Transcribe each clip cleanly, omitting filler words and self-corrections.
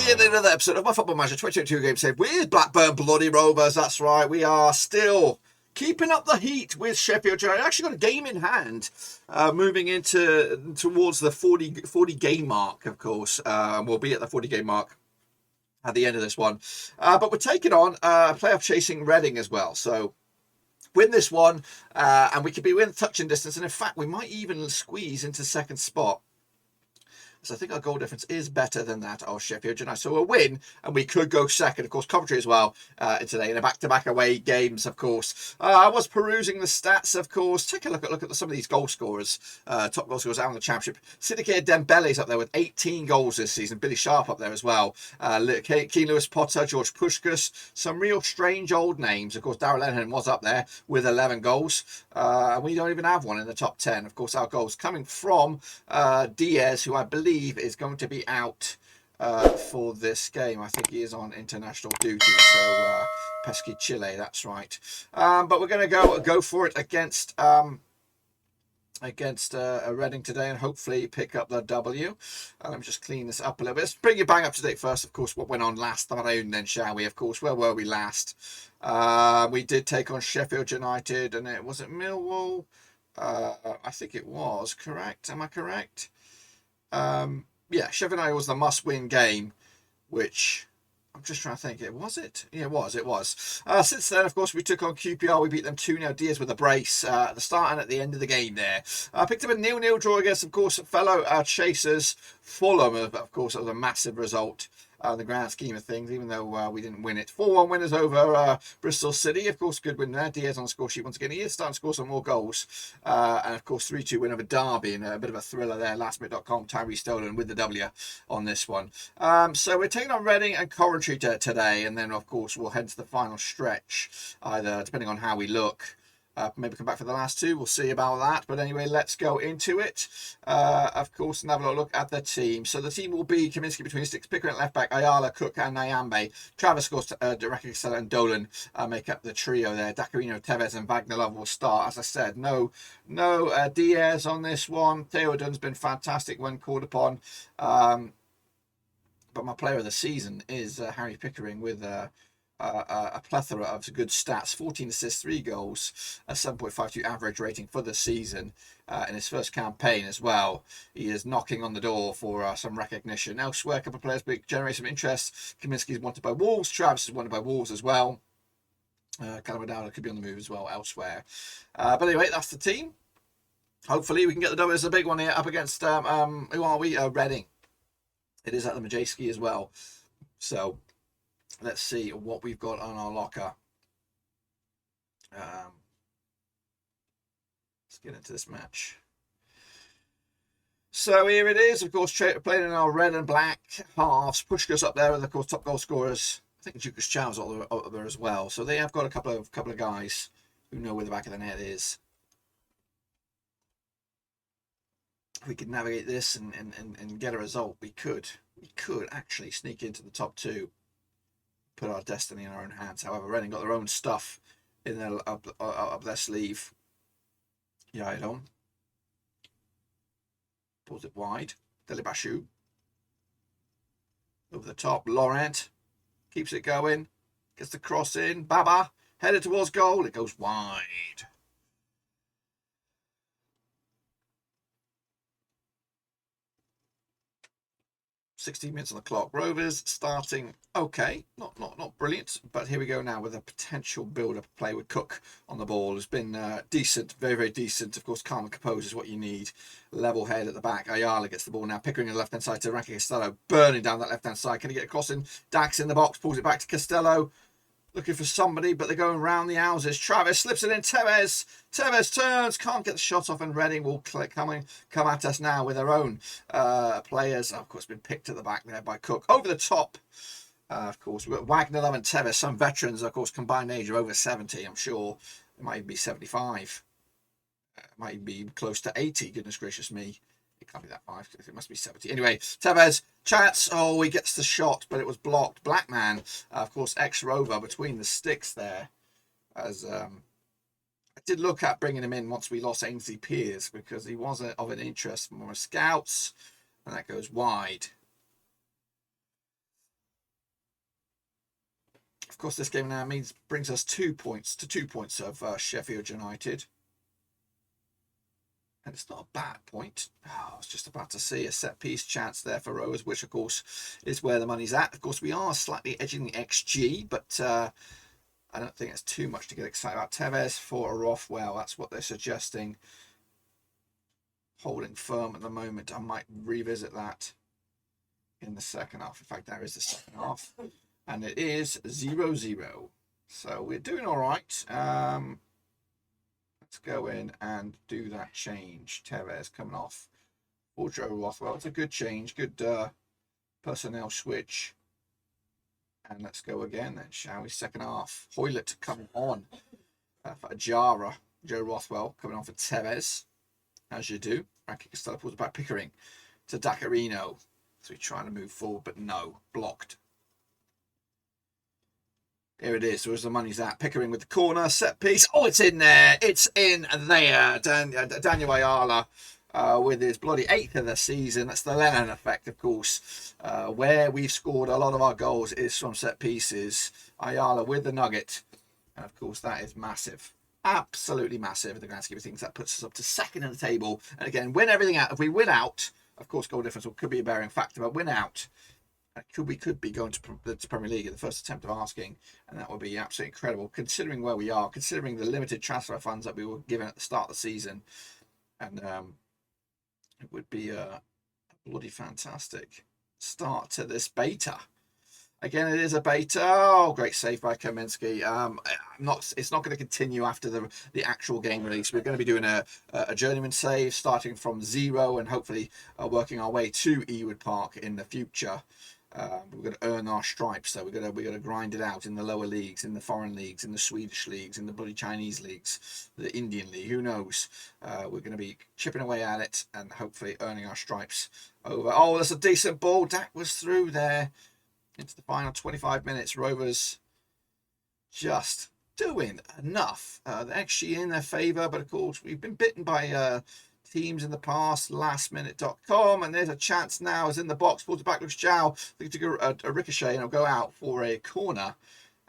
in another episode of my Football Manager 2022 game save with Blackburn Bloody Rovers. That's right, we are still keeping up the heat with Sheffield United. Actually got a game in hand, moving towards the 40 game mark, of course. We'll be at the 40 game mark at the end of this one. But we're taking on playoff chasing Reading as well. So win this one, and we could be within touching distance. And in fact, we might even squeeze into second spot. So I think our goal difference is better than that of Sheffield United. So a win, and we could go second. Of course, Coventry as well today in a back-to-back away games, of course. I was perusing the stats, of course. Take a look at some of these goal scorers, top goal scorers out in the Championship. Siddiqui Dembele's up there with 18 goals this season. Billy Sharp up there as well. Keane Lewis Potter, George Puskás. Some real strange old names. Of course, Darrell Lennon was up there with 11 goals. We don't even have one in the top 10. Of course, our goals coming from Diaz, who I believe is going to be out for this game. I think he is on international duty, so pesky Chile, that's right. But we're going to go for it against Reading today and hopefully pick up the W. Let me just clean this up a little bit. Let's bring you bang up to date first, of course, what went on last afternoon then, shall we? Of course, where were we last? We did take on Sheffield United, and it was Millwall. I think it was, correct? Am I correct? Yeah, Sheffield United was the must-win game, which I'm just trying to think. Was it? Yeah, it was. Since then, of course, we took on QPR. We beat them 2-0. Diaz with a brace at the start and at the end of the game there. Picked up a 0-0 draw against, of course, fellow chasers Fulham. Of course, it was a massive result in the grand scheme of things, even though we didn't win it. 4-1 winners over Bristol City. Of course, good win there. Diaz on the score sheet once again. He is starting to score some more goals. And, of course, 3-2 win over Derby, and a bit of a thriller there. Lastminute.com, Tyree Stolen with the W on this one. So we're taking on Reading and Coventry today, and then, of course, we'll head to the final stretch, either depending on how we look. Maybe come back for the last two. We'll see about that. But anyway, let's go into it. Of course, and have a look at the team. So the team will be Kaminsky between sticks, Pickering at left back, Ayala, Cook and Nyambe. Travis, of course, Derek, Costello and Dolan make up the trio there. Dacarino, Tevez and Wagner will start. As I said, no Diaz on this one. Theo Dunn's been fantastic when called upon. But my player of the season is Harry Pickering with a plethora of good stats. 14 assists, 3 goals, a 7.52 average rating for the season in his first campaign as well. He is knocking on the door for some recognition. Elsewhere, a couple of players generate some interest. Kaminsky is wanted by Wolves. Travis is wanted by Wolves as well. Calamadala could be on the move as well elsewhere. But anyway, that's the team. Hopefully we can get the W. It's a big one here up against, who are we? Reading. It is at the Majeski as well. So let's see what we've got on our locker. Let's get into this match. So here it is, of course, playing in our red and black halves. Puskás up there with, of course, top goal scorers. I think Jukas Chow's up there as well. So they have got a couple of guys who know where the back of the net is. If we could navigate this and get a result, we could actually sneak into the top two. Put our destiny in our own hands. However, Reading got their own stuff in their up their sleeve. Yaidon pulls it wide. Delibashu over the top. Laurent keeps it going. Gets the cross in. Baba headed towards goal. It goes wide. 16 minutes on the clock. Rovers starting okay, not brilliant, but here we go now with a potential build-up play with Cook on the ball. Has been decent, very, very decent. Of course, calm and composed is what you need. Level head at the back. Ayala gets the ball now. Pickering on the left-hand side to Rankin Costello. Burning down that left-hand side. Can he get a cross in? Dax in the box, pulls it back to Costello. Looking for somebody, but they're going round the houses. Travis slips it in. Tevez turns, can't get the shot off, and Reading will come at us now with their own players. Of course, been picked at the back there by Cook. Over the top, of course, we've got Wagner and Tevez, some veterans, of course, combined age of over 70. I'm sure it might be 75. It might be close to 80. Goodness gracious me. It can't be that 5. It must be 70. Anyway, Tevez chats. Oh, he gets the shot, but it was blocked. Blackman, of course, ex-Rover between the sticks there. As I did look at bringing him in once we lost Ainsley Pearce because he was of an interest from our scouts, and that goes wide. Of course, this game now brings us 2 points to 2 points of Sheffield United. And it's not a bad point. I was just about to see a set-piece chance there for Rovers, which, of course, is where the money's at. Of course, we are slightly edging the XG, but I don't think it's too much to get excited about. Tevez for Rothwell, that's what they're suggesting. Holding firm at the moment. I might revisit that in the second half. In fact, there is the second half. And it is 0-0. So we're doing all right. Let's go in and do that change. Tevez coming off for Joe Rothwell. It's a good change. Good personnel switch. And let's go again then, shall we? Second half. Hoylett coming on for Ajara. Joe Rothwell coming on for Tevez. As you do. Frankie Costello pulls it back. Pickering to Dacarino. So he's trying to move forward, but no. Blocked. Here it is. Where's the money's at? Pickering with the corner. Set piece. Oh, it's in there. It's in there. Daniel Ayala with his bloody 8th of the season. That's the Lennon effect, of course. Where we've scored a lot of our goals is from set pieces. Ayala with the nugget. And, of course, that is massive. Absolutely massive in the grand scheme of things. That puts us up to second in the table. And, again, win everything out. If we win out, of course, goal difference could be a bearing factor. But win out. We could be going to the Premier League at the first attempt of asking, and that would be absolutely incredible, considering where we are, considering the limited transfer funds that we were given at the start of the season, and it would be a bloody fantastic start to this beta. Again, it is a beta. Oh, great save by Kaminsky. It's not going to continue after the actual game release. We're going to be doing a journeyman save, starting from 0, and hopefully working our way to Ewood Park in the future. We're going to earn our stripes, so we're going to grind it out in the lower leagues, in the foreign leagues, in the Swedish leagues, in the bloody Chinese leagues, the Indian league, who knows. We're going to be chipping away at it and hopefully earning our stripes over. Oh, that's a decent ball. Dak was through there into the final 25 minutes. Rovers just doing enough. The XG in their favour, but of course we've been bitten by teams in the past. Lastminute.com, and there's a chance now. Is in the box. Pulls it back. Looks Chow. They took a ricochet and it'll go out for a corner.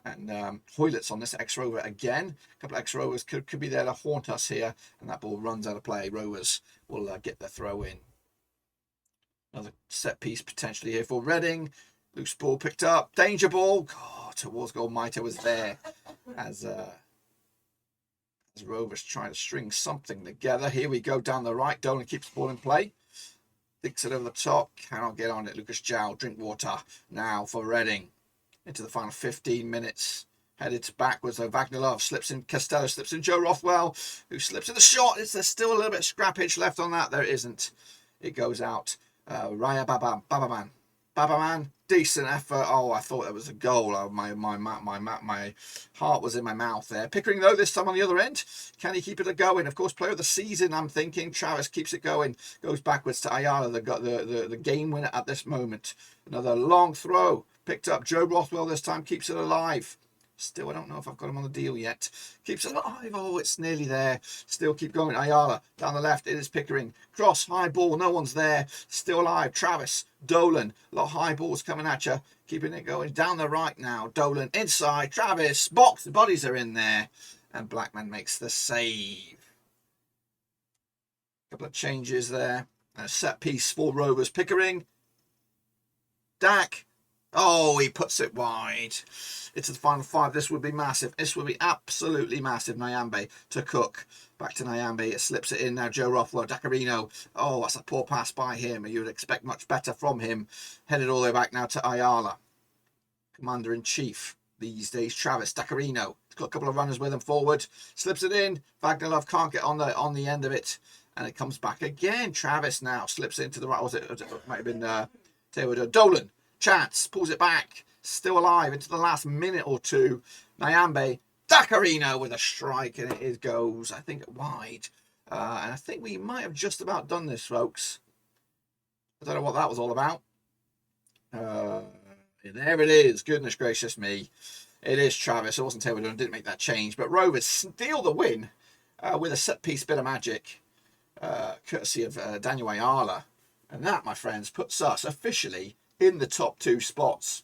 And Hoylett's on this ex-Rover again. A couple of ex-Rovers could be there to haunt us here, and that ball runs out of play. Rovers will get the throw in. Another set piece potentially here for Reading. Loose ball picked up. Danger ball. Oh, towards goal. Maito was there as Rovers trying to string something together. Here we go down the right. Dolan keeps the ball in play. Thinks it over the top. Cannot get on it. Lucas Jow. Drinkwater now for Reading. Into the final 15 minutes. Headed backwards though. Vagnilov slips in. Costello slips in. Joe Rothwell, who slips in the shot. Is there still a little bit of scrappage left on that? There isn't. It goes out. Raya Babaman. Decent effort. Oh, I thought that was a goal. Oh, my heart was in my mouth there. Pickering, though, this time on the other end. Can he keep it going? Of course, player of the season, I'm thinking. Travis keeps it going. Goes backwards to Ayala, the game winner at this moment. Another long throw. Picked up. Joe Rothwell this time keeps it alive. Still, I don't know if I've got him on the deal yet. Keeps it alive. Oh, it's nearly there. Still keep going. Ayala down the left. It is Pickering. Cross, high ball. No one's there. Still alive. Travis. Dolan. A lot of high balls coming at you. Keeping it going. Down the right now. Dolan inside. Travis. Box. The bodies are in there. And Blackman makes the save. Couple of changes there. And a set piece for Rovers. Pickering. Dak. Oh, he puts it wide. It's the final 5. This would be massive. This would be absolutely massive. Nyambe to Cook. Back to Nyambe. It slips it in now. Joe Rothwell. Dacarino. Oh, that's a poor pass by him. You would expect much better from him. Headed all the way back now to Ayala. Commander-in-Chief these days. Travis. Dacarino. He's got a couple of runners with him forward. Slips it in. Vagnilov can't get on the end of it. And it comes back again. Travis now slips it into the right. Was it might have been Theodore Dolan. Chance, pulls it back, still alive into the last minute or two. Nyambe, Dacarino with a strike, and it goes, I think, wide. And I think we might have just about done this, folks. I don't know what that was all about. There it is. Goodness gracious me. It is Travis. It wasn't Taylor. Didn't make that change. But Rovers steal the win with a set-piece bit of magic, courtesy of Daniel Ayala. And that, my friends, puts us officially in the top 2 spots.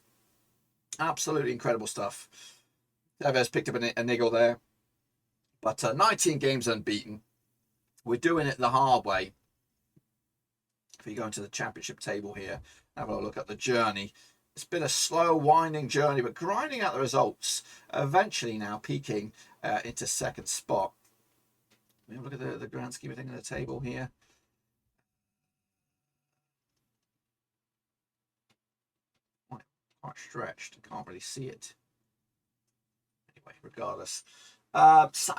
Absolutely incredible stuff. Tevez picked up a niggle there. But 19 games unbeaten. We're doing it the hard way. If you go into the championship table here, have a look at the journey. It's been a slow, winding journey, but grinding out the results. Eventually now peaking into second spot. Let me look at the grand scheme of things on the table here. Quite stretched. Can't really see it. Anyway, regardless. So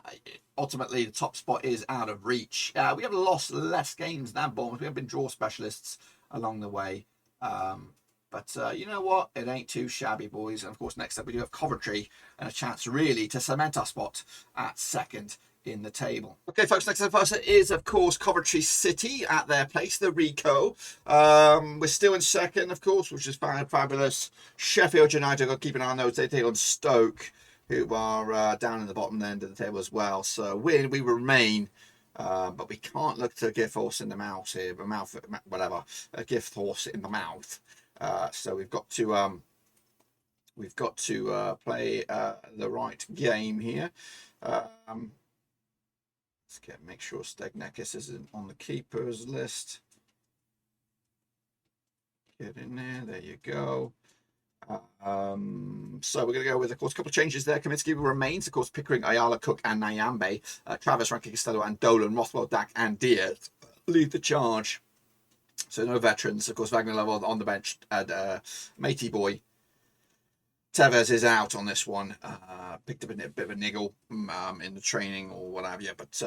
ultimately, the top spot is out of reach. We have lost less games than Bournemouth. We have been draw specialists along the way. But you know what? It ain't too shabby, boys. And of course, next up we do have Coventry and a chance really to cement our spot at second in the table. Okay, folks, next up for us is, of course, Coventry City at their place, the Rico. We're still in second, of course, which is fabulous. Sheffield United, got to keep an eye on those. They take on Stoke, who are down in the bottom end of the table as well. So we remain, but we can't look to a gift horse in the mouth here, a gift horse in the mouth. So we've got to play the right game here. Let's make sure Stegneckis isn't on the keepers list. Get in there. There you go. So we're going to go with, of course, a couple of changes there. Kaminsky remains, of course, Pickering, Ayala, Cook, and Nyambe. Travis, Rankin, Costello, and Dolan, Rothwell, Dak, and Diaz lead the charge. So no veterans. Of course, Wagner Level on the bench, and Matey Boy. Tevez is out on this one. Picked up a bit of a niggle in the training or what have you. But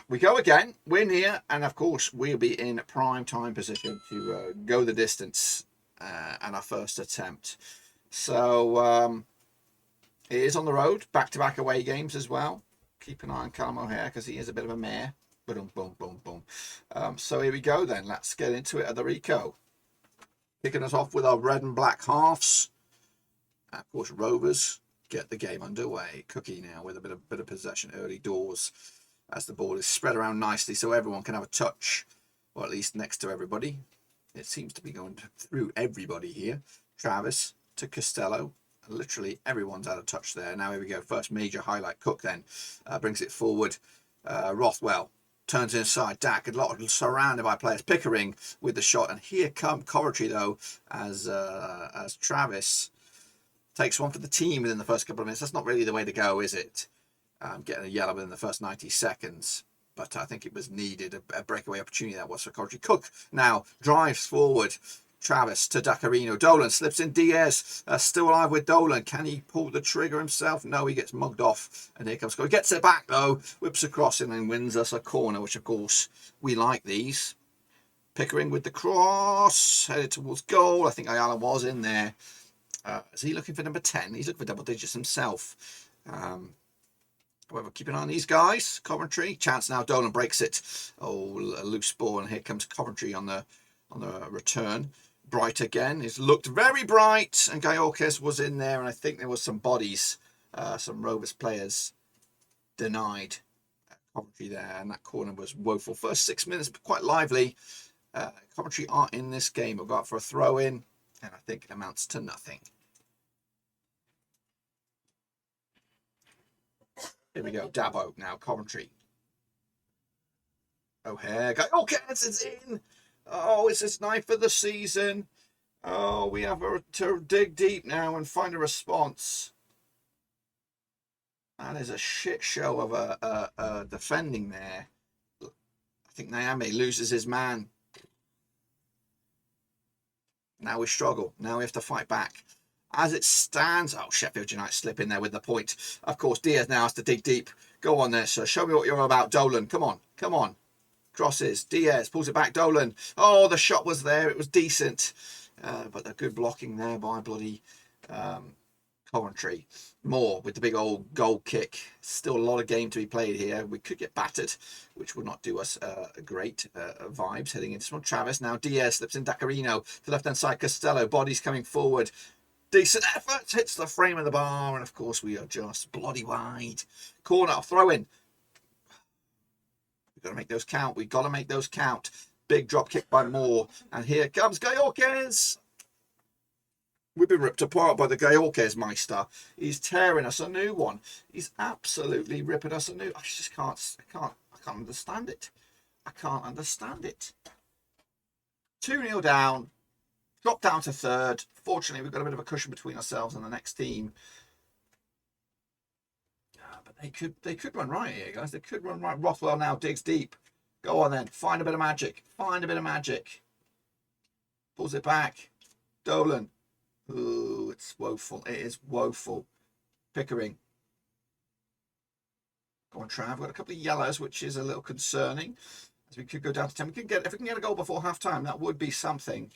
we go again, win here, and of course, we'll be in prime time position to go the distance and our first attempt. So it is on the road, back-to-back away games as well. Keep an eye on Callum O'Hare because he is a bit of a mare. Boom, boom, boom, boom. So here we go then. Let's get into it at the Rico. Kicking us off with our red and black halves. And of course, Rovers get the game underway. Cookie now with a bit of possession early doors as the ball is spread around nicely so everyone can have a touch, or at least next to everybody. It seems to be going through everybody here. Travis to Costello. Literally everyone's out of touch there. Now here we go. First major highlight. Cook then brings it forward. Rothwell turns inside. Dak, a lot surrounded by players. Pickering with the shot. And here come Coventry though as Travis takes one for the team within the first couple of minutes. That's not really the way to go, is it? Getting a yellow within the first 90 seconds. But I think it was needed. A breakaway opportunity that was for Coventry. Cook now drives forward. Travis to Dacarino. Dolan slips in. Diaz still alive with Dolan. Can he pull the trigger himself? No, he gets mugged off. And here comes Cook. He gets it back though. Whips across and then wins us a corner, which of course we like these. Pickering with the cross. Headed towards goal. I think Ayala was in there. Is he looking for number 10? He's looking for double digits himself. However, keep an eye on these guys. Coventry. Chance now. Dolan breaks it. Oh, a loose ball. And here comes Coventry on the return. Bright again. He's looked very bright. And Gayorkes was in there. And I think there was some bodies. Some Rovers players denied Coventry there. And that corner was woeful. First 6 minutes, quite lively. Coventry are in this game. We'll go out for a throw in. And I think it amounts to nothing. Here we go. Dabo now. Coventry. O'Hare. Gayorkes is in. Oh, it's his ninth for the season. Oh, we have to dig deep now and find a response. That is a shit show of a defending there. I think Nyame loses his man. Now we struggle. Now we have to fight back. As it stands, oh, Sheffield United slip in there with the point. Of course, Diaz now has to dig deep. Go on there, sir. Show me what you're about, Dolan. Come on. Come on. Crosses. Diaz pulls it back. Dolan. Oh, the shot was there. It was decent. But the good blocking there by bloody Coventry. Moore with the big old goal kick. Still a lot of game to be played here. We could get battered, which would not do us great vibes heading into this one. Travis now. Diaz slips in. Dacarino to left-hand side. Costello. Bodies coming forward. Decent effort. Hits the frame of the bar. And, of course, we are just bloody wide. Corner. Throw in. We've got to make those count. We've got to make those count. Big drop kick by Moore. And here comes Gayorkes. We've been ripped apart by the Georges Meister. He's tearing us a new one. He's absolutely ripping us a new. I just can't. I can't understand it. I can't understand it. 2-0 down. Drop down to third. Fortunately, we've got a bit of a cushion between ourselves and the next team. But they could run right here, guys. They could run right. Rothwell now digs deep. Go on then. Find a bit of magic. Find a bit of magic. Pulls it back. Dolan. Ooh, it's woeful. It is woeful. Pickering. Go on, Trav. We've got a couple of yellows, which is a little concerning. As we could go down to 10. If we can get a goal before half time, that would be something.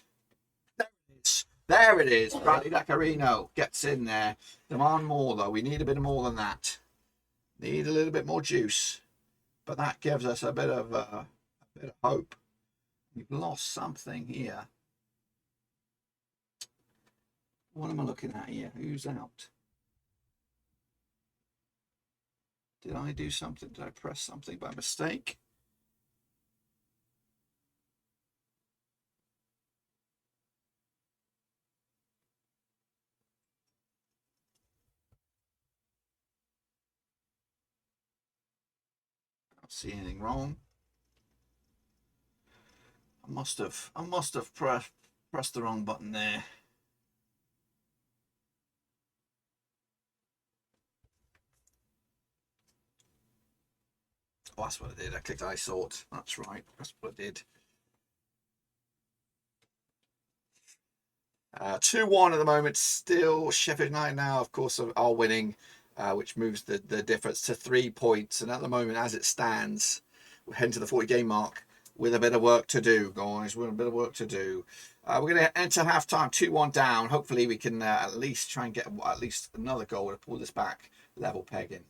There it is. There it is. Bradley Dacarino gets in there. Demand more, though. We need a bit more than that. Need a little bit more juice. But that gives us a bit of hope. We've lost something here. What am I looking at here? Who's out? Did I do something? Did I press something by mistake? I don't see anything wrong. I must have pressed the wrong button there. Oh, that's what I did. I clicked I sort. That's right. That's what I did. 2-1 at the moment. Still Sheffield United now, of course, are winning, which moves the difference to 3 points. And at the moment, as it stands, we're heading to the 40-game mark with a bit of work to do, guys. We've got a bit of work to do. We're going to enter half-time 2-1 down. Hopefully, we can at least try and get at least another goal to pull this back level pegging.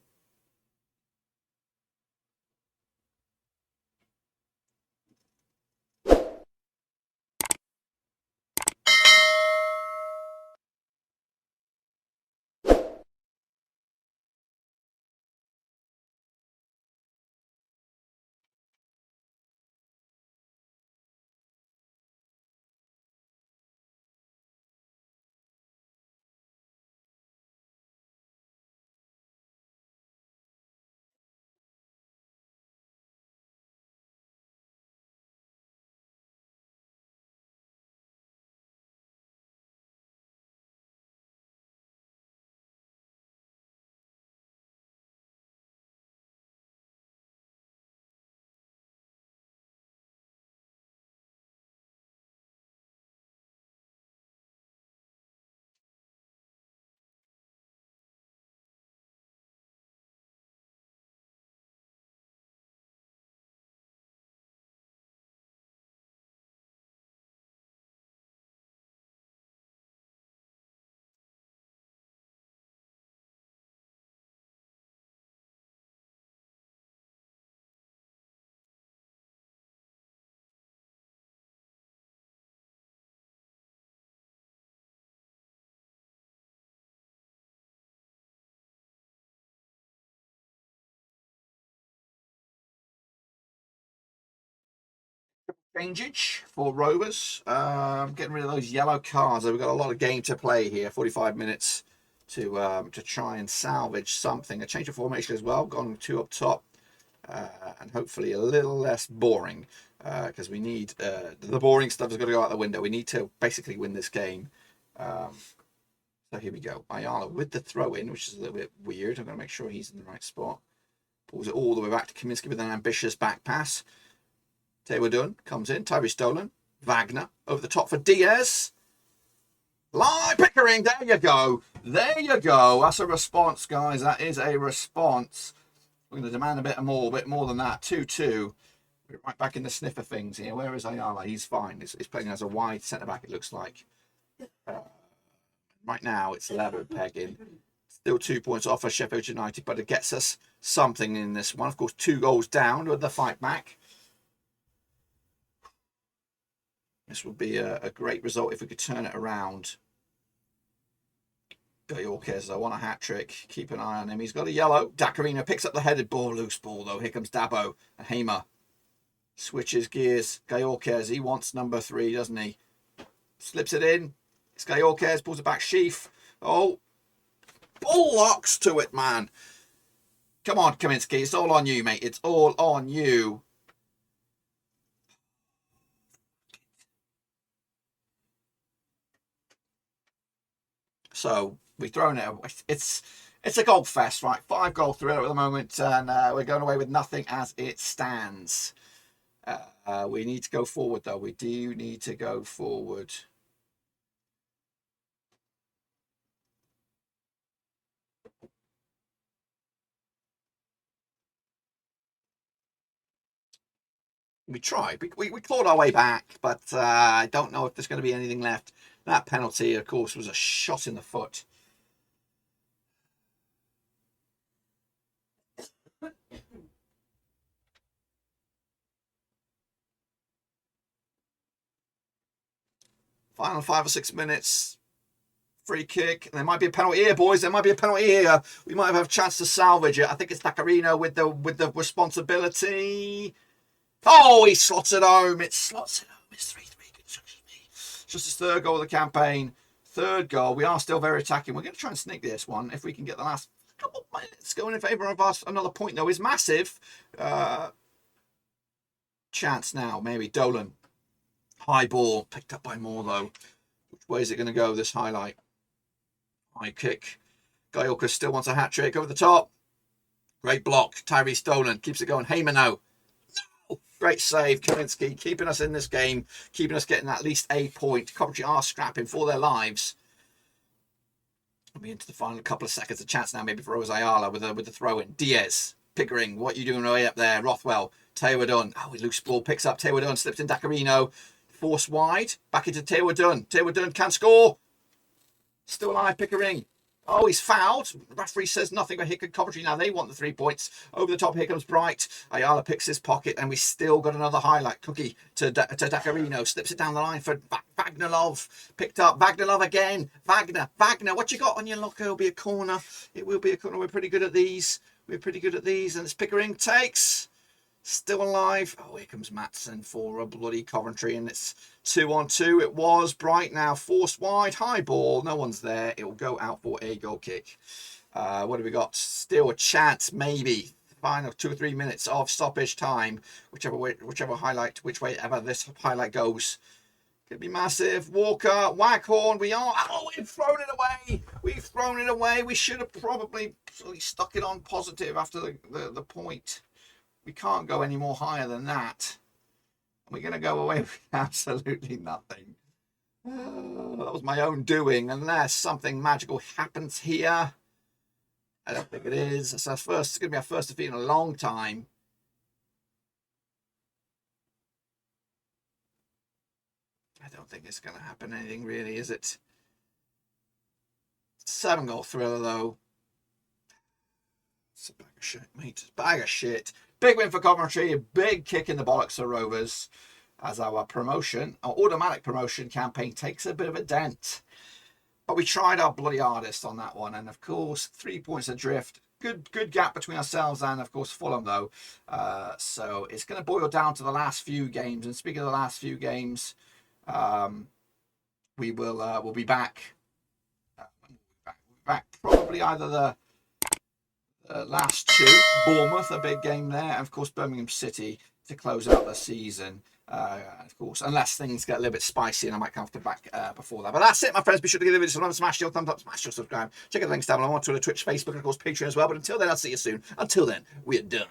Changeage for Rovers. Getting rid of those yellow cards. We've got a lot of game to play here. 45 minutes to try and salvage something. A change of formation as well. Gone 2 up top, and hopefully a little less boring. Because we need the boring stuff has got to go out the window. We need to basically win this game. So here we go. Ayala with the throw in, which is a little bit weird. I'm going to make sure he's in the right spot. Pulls it all the way back to Kaminsky with an ambitious back pass. Taylor Dunn comes in. Tyree Stolen. Wagner over the top for Diaz. Live Pickering. There you go. There you go. That's a response, guys. That is a response. We're going to demand a bit more than that. 2-2. We're right back in the sniff of things here. Where is Ayala? He's fine. He's playing as a wide centre-back, it looks like. Right now, it's level pegging. Still 2 points off for Sheffield United, but it gets us something in this one. Of course, 2 goals down with the fight back. This would be a great result if we could turn it around. Georges, I want a hat-trick. Keep an eye on him. He's got a yellow. Dacarino picks up the headed ball. Loose ball, though. Here comes Dabo. Hamer switches gears. Georges, he wants number 3, doesn't he? Slips it in. Skayorkes pulls it back. Sheaf. Oh, bullocks to it, man. Come on, Kaminsky. It's all on you, mate. It's all on you. So we've thrown it. It's a goal fest, right? 5 goal thriller at the moment, and we're going away with nothing as it stands. We need to go forward, though. We do need to go forward. We tried. We clawed our way back, but I don't know if there's going to be anything left. That penalty, of course, was a shot in the foot. Final 5 or 6 minutes. Free kick. There might be a penalty here, boys. There might be a penalty here. We might have a chance to salvage it. I think it's Dacarino with the responsibility. Oh, he slots it home. It slots it home. It's 3-3. Just his 3rd goal of the campaign. 3rd goal. We are still very attacking. We're going to try and sneak this one if we can get the last couple of minutes going in favour of us. Another point, though, is massive. Chance now. Maybe Dolan. High ball. Picked up by Moore, though. Which way is it going to go, this highlight? High kick. Gaioka still wants a hat-trick over the top. Great block. Tyrese Dolan keeps it going. Heyman now. No! Great save. Kaminsky keeping us in this game. Keeping us getting at least a point. Coventry are scrapping for their lives. We'll be into the final couple of seconds. A chance now maybe for Rose Ayala with the throw-in. Diaz. Pickering. What are you doing way up there? Rothwell. Taylor Dunn. Oh, loose ball. Picks up. Taylor Dunn. Slips in Dacarino. Force wide. Back into Taylor Dunn. Taylor Dunn can score. Still alive, Pickering. Oh, he's fouled. The referee says nothing, but here could Coventry now. They want the 3 points. Over the top, here comes Bright. Ayala picks his pocket, and we still got another highlight. Cookie to Dacarino. Slips it down the line for Vagnalov. Picked up. Vagnalov again. Wagner, what you got on your locker? It'll be a corner. It will be a corner. We're pretty good at these. And it's Pickering takes. Still alive. Oh, here comes Matson for a bloody Coventry, and it's 2-on-2. It was Bright now. Forced wide. High ball. No one's there. It will go out for a goal kick. What have we got? Still a chance, maybe. Final 2 or 3 minutes of stoppage time. Whichever way ever this highlight goes. Could be massive. Walker. Waghorn. We are. Oh, we've thrown it away. We should have probably stuck it on positive after the point. We can't go any more higher than that. We're going to go away with absolutely nothing. That was my own doing, unless something magical happens here. I don't think it is. It's going to be our first defeat in a long time. I don't think it's going to happen anything really, is it? 7-goal thriller, though. It's a bag of shit, mate. Bag of shit. Big win for Coventry, a big kick in the bollocks for Rovers as our automatic promotion campaign takes a bit of a dent. But we tried our bloody hardest on that one, and of course, 3 points adrift. Good gap between ourselves and, of course, Fulham, though. So it's going to boil down to the last few games. And speaking of the last few games, we'll be back. Probably either the last 2, Bournemouth, a big game there, and of course Birmingham City to close out the season. Of course, unless things get a little bit spicy, and I might come back before that. But that's it, my friends. Be sure to give the video a smash your thumbs up, smash your subscribe. Check out the links down below on Twitter, Twitch, Facebook, and of course Patreon as well. But until then, I'll see you soon. Until then, we are done.